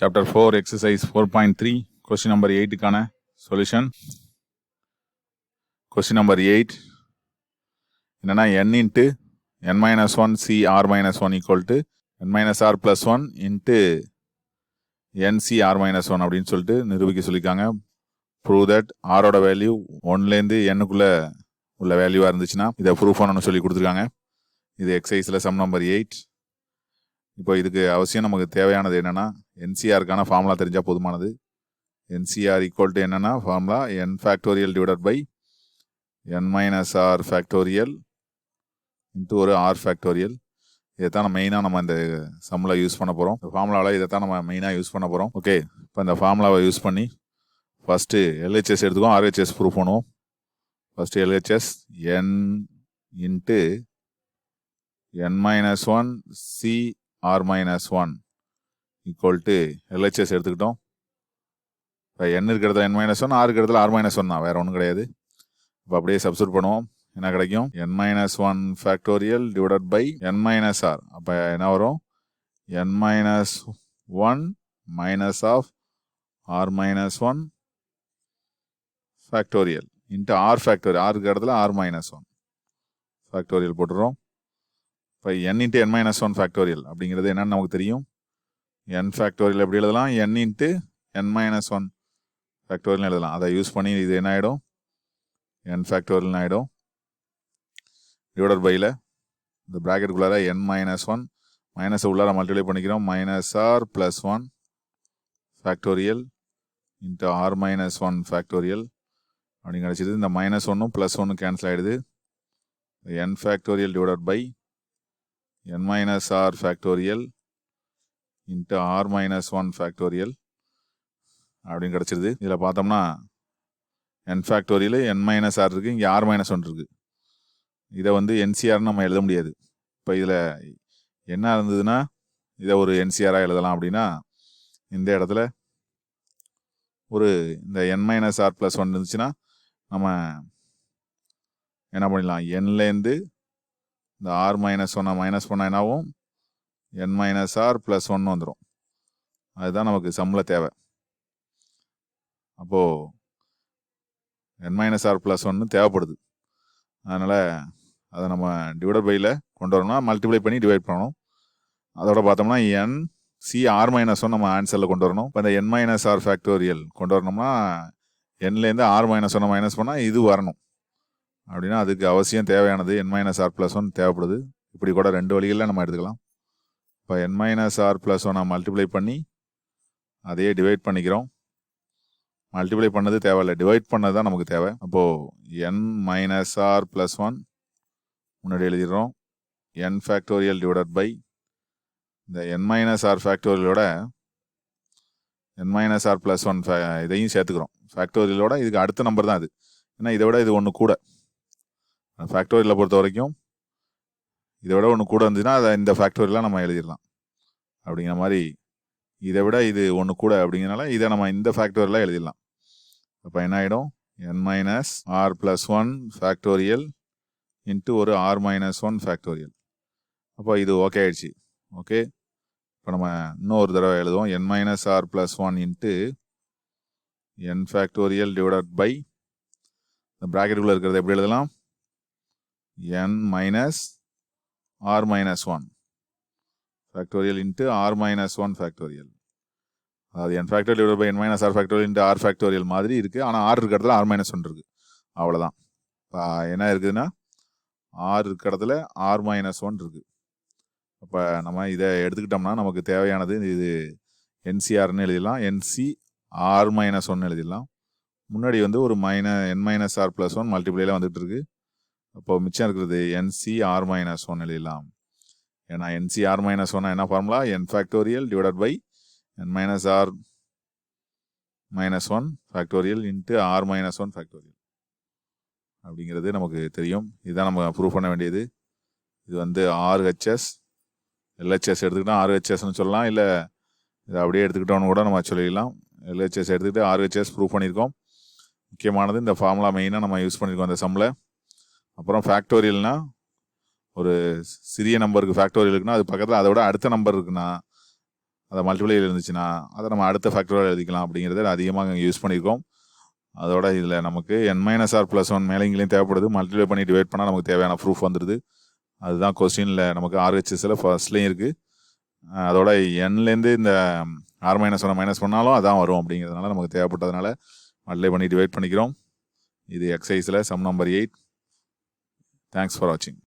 Chapter 4, Exercise 4.3, question number 8க்கான solution. Question number 8, என்னன்னா n into n minus 1 c r minus 1 equal to n minus r plus 1 into n c r minus 1 அப்படின்னு சொல்லிட்டு நிரூபிக்க சொல்லியிருக்காங்க. Prove that r ஓட value 1லேருந்து n-க்குள்ள உள்ள வேல்யூவாக இருந்துச்சுன்னா இதை ப்ரூவ் பண்ணணும்னு சொல்லி கொடுத்துருக்காங்க. இது எக்ஸசைஸில் சம் நம்பர் 8. இப்போ இதுக்கு அவசியம் நமக்கு தேவையானது என்னன்னா என்சிஆருக்கான ஃபார்முலா தெரிஞ்சால் போதுமானது. என்சிஆர் ஈக்குவல் டு என்னன்னா formula n factorial divided by n minus R factorial into ஒரு ஆர் ஃபேக்டோரியல். இதைத்தான் நம்ம இந்த சம்மில் யூஸ் பண்ண போகிறோம். இந்த ஃபார்முலாவில் இதைத்தான் நம்ம மெயினாக யூஸ் பண்ண போகிறோம். ஓகே, இப்போ இந்த ஃபார்முலாவை யூஸ் பண்ணி ஃபஸ்ட்டு எல்ஹெச்எஸ் எடுத்துக்கோம், ஆர்ஹெச்எஸ் ப்ரூவ் பண்ணுவோம். First LHS n into n minus 1 C r minus 1 equal to LHS எடுத்துக்கிட்டோம். இப்போ n இருக்கிறதுல n minus 1, r இருக்கிறதுல r minus 1 தான், வேற ஒன்றும் கிடையாது. இப்போ அப்படியே சப்ஸ்டிட் பண்ணுவோம். என்ன கிடைக்கும்? n minus 1 factorial divided by n minus r. அப்போ என்ன வரும்? n minus 1 minus of r minus 1 factorial into r factorial. r இருக்கிறதுல r minus 1 factorial போட்டுறோம். இப்போ n into n minus 1 factorial அப்படிங்கிறது என்னன்னு நமக்கு தெரியும். n ஃபேக்டோரியல் எப்படி எழுதலாம்? n into n minus 1 factorial எழுதலாம். அதை யூஸ் பண்ணி இது என்ன ஆகிடும்? n ஃபேக்டோரியல் ஆகிடும். டிவைடட் பையில் இந்த ப்ராக்கெட்டுக்குள்ளார n மைனஸ் 1 மைனஸை உள்ளார மல்டிப்ளை பண்ணிக்கிறோம். Minus R plus 1 factorial into R minus 1 factorial அப்படின்னு கிடச்சிது. இந்த மைனஸ் 1 ப்ளஸ் 1 கேன்சல் ஆகிடுது. n factorial divided by n minus r factorial into r minus 1 factorial அப்படின்னு கிடச்சிருது. இதில் பார்த்தோம்னா n factorial n minus r இருக்குது, இங்கே r minus 1 இருக்குது. இதை வந்து என்சிஆர்னு நம்ம எழுத முடியாது. இப்போ இதில் என்ன இருந்ததுன்னா இதை ஒரு என்சிஆராக எழுதலாம். அப்படின்னா இந்த இடத்துல ஒரு இந்த n minus r plus 1 இருந்துச்சுன்னா நம்ம என்ன பண்ணிடலாம்? nலேருந்து இந்த ஆர் மைனஸ் 1 மைனஸ் பண்ணால் என்னாகும்? n மைனஸ் ஆர் ப்ளஸ் 1 வந்துடும். அதுதான் நமக்கு சம்மில் தேவை. அப்போது n மைனஸ் ஆர் ப்ளஸ் 1 தேவைப்படுது. அதனால் அதை நம்ம டிவைடட் பையில் கொண்டு வரணும்னா மல்டிப்ளை பண்ணி டிவைட் பண்ணணும். அதோட பார்த்தோம்னா n சி ஆர் மைனஸ் 1 நம்ம ஆன்சரில் கொண்டு வரணும். இப்போ இந்த n மைனஸ் ஆர் ஃபேக்டோரியல் கொண்டு வரணும்னா nலேருந்து ஆர் மைனஸ் 1 மைனஸ் பண்ணால் இது வரணும். அப்படின்னா அதுக்கு அவசியம் தேவையானது n மைனஸ் ஆர் ப்ளஸ் 1 தேவைப்படுது. இப்படி கூட ரெண்டு வழிகளில் நம்ம எடுத்துக்கலாம். இப்போ n minus R plus 1 multiply பண்ணி அதையே டிவைட் பண்ணிக்கிறோம். மல்டிப்ளை பண்ணது தேவையில்லை, டிவைட் பண்ணது தான் நமக்கு தேவை. அப்போது n மைனஸ் ஆர் ப்ளஸ் 1 முன்னாடி எழுதிடுறோம். n ஃபேக்டோரியல் டிவைடட் பை இந்த n மைனஸ் ஆர் ஃபேக்டோரியலோட n மைனஸ் ஆர் ப்ளஸ் 1 இதையும் சேர்த்துக்கிறோம். ஃபேக்டோரியலோட இதுக்கு அடுத்த நம்பர் தான் அது. ஏன்னா இதை விட இது ஒன்று கூட, ஃபேக்டோரியலை பொறுத்த வரைக்கும் இதை விட ஒன்று கூட இருந்துச்சுன்னா அதை இந்த ஃபேக்டோரியலாக நம்ம எழுதிடலாம். அப்படிங்கிற மாதிரி இதை விட இது ஒன்று கூட அப்படிங்கிறனால இதை நம்ம இந்த ஃபேக்டோரியலாக எழுதிடலாம். அப்போ என்ன ஆகிடும்? n minus R plus 1 factorial into ஒரு ஆர் மைனஸ் 1 ஃபேக்டோரியல். அப்போ இது ஓகே ஆயிடுச்சு. ஓகே, இப்போ நம்ம இன்னொரு தடவை எழுதுவோம். n minus R plus 1 into n factorial divided by இந்த ப்ராக்கெட்டுக்குள்ளே இருக்கிறத எப்படி எழுதலாம்? n minus R minus 1 factorial into R minus 1 factorial. அதாவது n factorial divide by n minus R factorial into R factorial மாதிரி இருக்குது. ஆனால் ஆர் இருக்கிற இடத்துல ஆர் மைனஸ் 1 இருக்குது. அவ்வளோதான். இப்போ என்ன இருக்குதுன்னா ஆர் இருக்கிற இடத்துல ஆர் மைனஸ் 1 இருக்குது. அப்போ நம்ம இதை எடுத்துக்கிட்டோம்னா நமக்கு தேவையானது இது என்சிஆர்னு எழுதிடலாம். என்சி ஆர் மைனஸ் 1 எழுதிடலாம். முன்னாடி வந்து ஒரு n மைனஸ் ஆர் ப்ளஸ் 1 மல்டிப்ளைல வந்துட்டு இருக்கு. அப்போ மிச்சம் இருக்கிறது என்சி ஆர் மைனஸ் 1 எழுதலாம். ஏன்னா என்சி ஆர் மைனஸ் 1 என்ன formula? n factorial divided by n minus R minus 1 factorial into R minus 1 factorial அப்படிங்கிறது நமக்கு தெரியும். இதுதான் நம்ம ப்ரூவ் பண்ண வேண்டியது. இது வந்து ஆர்ஹெச்எஸ் எல்ஹெச்எஸ் எடுத்துக்கிட்டோம் ஆர்ஹெச்எஸ்ன்னு சொல்லலாம், இல்லை இதை அப்படியே எடுத்துக்கிட்டோன்னு கூட நம்ம சொல்லிடலாம். எல்ஹெச்எஸ் எடுத்துக்கிட்டு ஆர்ஹெச்எஸ் ப்ரூவ் பண்ணியிருக்கோம். முக்கியமானது இந்த ஃபார்முலா மெயினாக நம்ம யூஸ் பண்ணியிருக்கோம் அந்த சம்மில். அப்புறம் ஃபேக்டோரியல்னா ஒரு சிறிய நம்பருக்கு ஃபேக்டோரியல் இருக்குன்னா அது பக்கத்தில் அதை விட அடுத்த நம்பர் இருக்குன்னா அதை மல்டிப்ளையில் இருந்துச்சுன்னா அதை நம்ம அடுத்த ஃபேக்டரோட எழுதிக்கலாம் அப்படிங்கிறத அதிகமாக யூஸ் பண்ணியிருக்கோம். அதோட இதில் நமக்கு n-r+1 மேலேங்களையும் தேவைப்படுது. மல்டிப்ளை பண்ணி டிவைட் பண்ணால் நமக்கு தேவையான ப்ரூஃப் வந்துடுது. அதுதான் கொஸ்டினில் நமக்கு RHSல ஃபர்ஸ்ட்லேயும் இருக்குது. அதோட என்லேருந்து இந்த r-1 மைனஸ் பண்ணாலும் அதான் வரும் அப்படிங்கிறதுனால நமக்கு தேவைப்பட்டதுனால மல்டிப்ளை பண்ணி டிவைட் பண்ணிக்கிறோம். இது எக்ஸசைஸில் சம் நம்பர் 8. தேங்க்ஸ் ஃபார் வாட்சிங்.